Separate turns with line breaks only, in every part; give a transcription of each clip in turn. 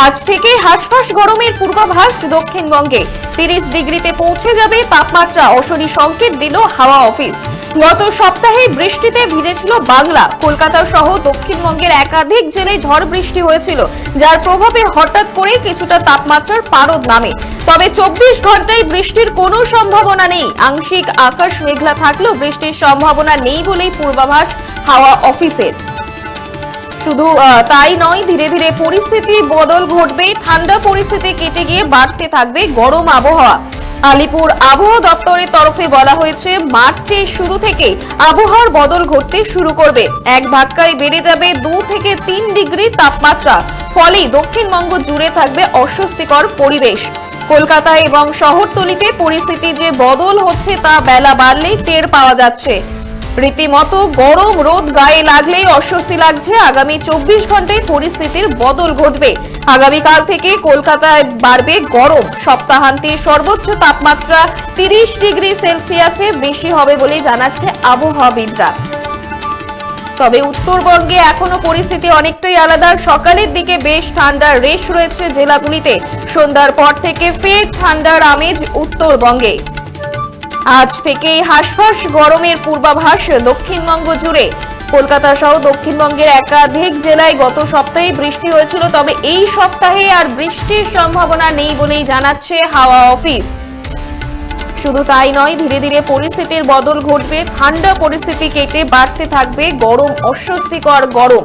আজ থেকে হাঁসফাঁস গরমের পূর্বাভাস দক্ষিণবঙ্গে। 30 ডিগ্রিতে পৌঁছে যাবে তাপমাত্রা, অশনি সংকেত দিল হাওয়া অফিস। গত সপ্তাহে বৃষ্টিতে ভিজেছিল বাংলা। কলকাতা সহ দক্ষিণবঙ্গের একাধিক জেলায় ঝড় বৃষ্টি হয়েছিল, যার প্রভাবে হঠাৎ করে কিছুটা তাপমাত্রার পারদ নামে। তবে 24 ঘন্টায় বৃষ্টির কোনো সম্ভাবনা নেই। আংশিক আকাশ মেঘলা থাকলেও বৃষ্টির সম্ভাবনা নেই বলেই পূর্বাভাস হাওয়া অফিসের। শুধু তাই নয়, ধীরে ধীরে পরিস্থিতি বদল ঘটবে। ঠান্ডা পরিস্থিতি কেটে গিয়ে বাড়তে থাকবে গরম আবহাওয়া। আলিপুর আবহাওয়া দপ্তরের তরফে বলা হয়েছে, মার্চের শুরু থেকে আবহাওয়ার বদল ঘটতে শুরু করবে। এক ধাক্কায় বেড়ে যাবে 2 থেকে 3 ডিগ্রি তাপমাত্রা। ফলে দক্ষিণবঙ্গ জুড়ে থাকবে অস্বস্তিকর পরিবেশ। কলকাতা এবং শহরতলিতে পরিস্থিতি যে বদল হচ্ছে তা বেলা বাড়লেই টের পাওয়া যাচ্ছে। রীতিমতো গরম রোদ গায়ে লাগলেই অস্বস্তি লাগছে। আগামী 24 ঘন্টায় পরিস্থিতির বদল ঘটবে। আগামীকাল থেকে কলকাতায় বাড়বে গরম। সপ্তাহান্তে সর্বোচ্চ তাপমাত্রা 30 ডিগ্রি সেলসিয়াসের বেশি হবে বলে জানাচ্ছে আবহাওয়াবিদরা। তবে উত্তরবঙ্গে এখনো পরিস্থিতি অনেকটাই আলাদা। সকালের দিকে বেশ ঠান্ডার রেশ রয়েছে জেলাগুলিতে। সন্ধ্যার পর থেকে ফের ঠান্ডার আমেজ উত্তরবঙ্গে। আজ থেকে হাঁসফাঁস গরমের পূর্বাভাস দক্ষিণবঙ্গ জুড়ে। কলকাতা সহ দক্ষিণবঙ্গের একাধিক জেলায় গত সপ্তাহে বৃষ্টি হয়েছিল, তবে এই সপ্তাহে আর বৃষ্টির সম্ভাবনা নেই বলেই জানাচ্ছে হাওয়া অফিস। শুধু তাই নয়, ধীরে ধীরে পরিস্থিতির বদল ঘটবে। ঠান্ডা পরিস্থিতি কেটে বাড়তে থাকবে গরম, অস্বস্তিকর গরম।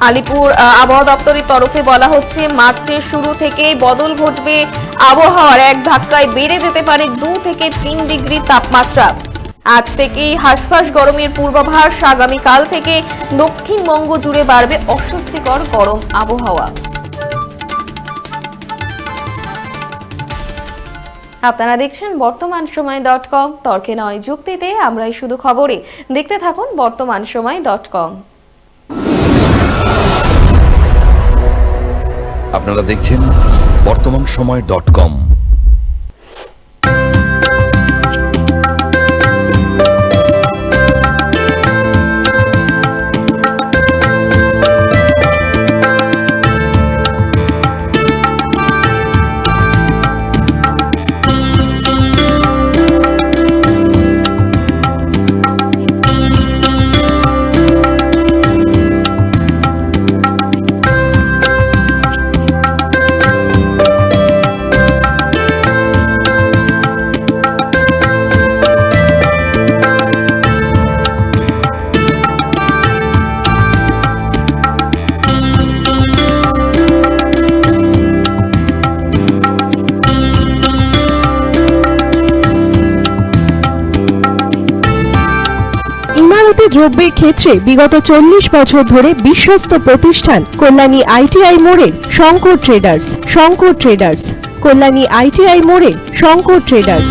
আলিপুর আবহাওয়া দপ্তরের তরফে বলা হচ্ছে, মার্চের শুরু থেকে বদল ঘটবে আবহাওয়ার। এক ধাক্কায় বেড়ে যেতে পারে 2 থেকে 3 ডিগ্রি তাপমাত্রা। আজ থেকেই হাঁসফাঁস গরমের পূর্বাভাস। আগামীকাল থেকে দক্ষিণবঙ্গ জুড়ে বাড়বে অস্বস্তিকর গরম আবহাওয়া। আপনারা দেখছেন বর্তমানসময়.com। তর্কে নয়, যুক্তিতে আমরাই শুধু খবরে। দেখতে থাকুন বর্তমানসময়.com।
আপনারা দেখছেন বর্তমানসময়.com।
দ্রব্যের ক্ষেত্রে বিগত 40 বছর ধরে বিশ্বস্ত প্রতিষ্ঠান কল্যাণী ITI মোড়ের শঙ্কর ট্রেডার্স। কল্যাণী ITI মোড়ের শঙ্কর ট্রেডার্স।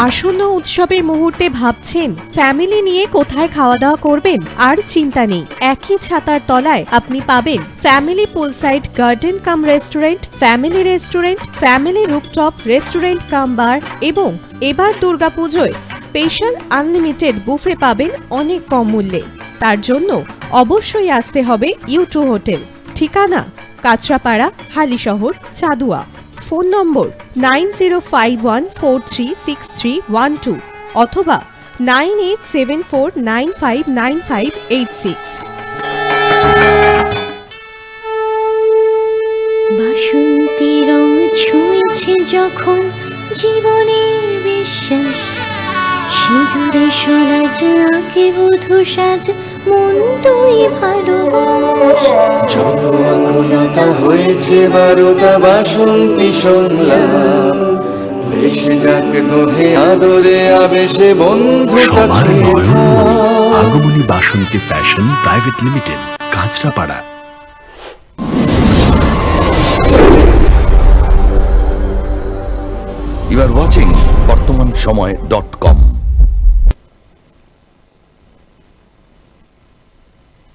আসন্ন উৎসবের মুহূর্তে ভাবছেন ফ্যামিলি নিয়ে কোথায় খাওয়া দাওয়া করবেন? আর চিন্তা নেই, একই ছাতার তলায় আপনি পাবেন family poolside garden cum restaurant, family rooftop restaurant cum bar এবং এবার দুর্গাপুজোয় স্পেশাল আনলিমিটেড বুফে পাবেন অনেক কম মূল্যে। তার জন্য অবশ্যই আসতে হবে U2 হোটেল। ঠিকানা কাঁচরাপাড়া, হালিশহর, চাদুয়া। ফোন নম্বর 9051436312 অথবা 9874959586।
বাসন্তী রং ছুঁয়েছে যখন জীবনের বিশ্বাস, সিঁদুরে সরাজ আঁকে বধূ সাজ, মন তুই ভালোবাস।
যত আকুলতা হয়েছে বারোটা বাসন্তী শুনলাম, এসে যাক দোহে আদরে আবেশে বন্ধু
সবার
কাছে
Nayanmoni Agomoni Basanti fashion private limited, Kanchrapara.
You are watching বর্তমান সময়.com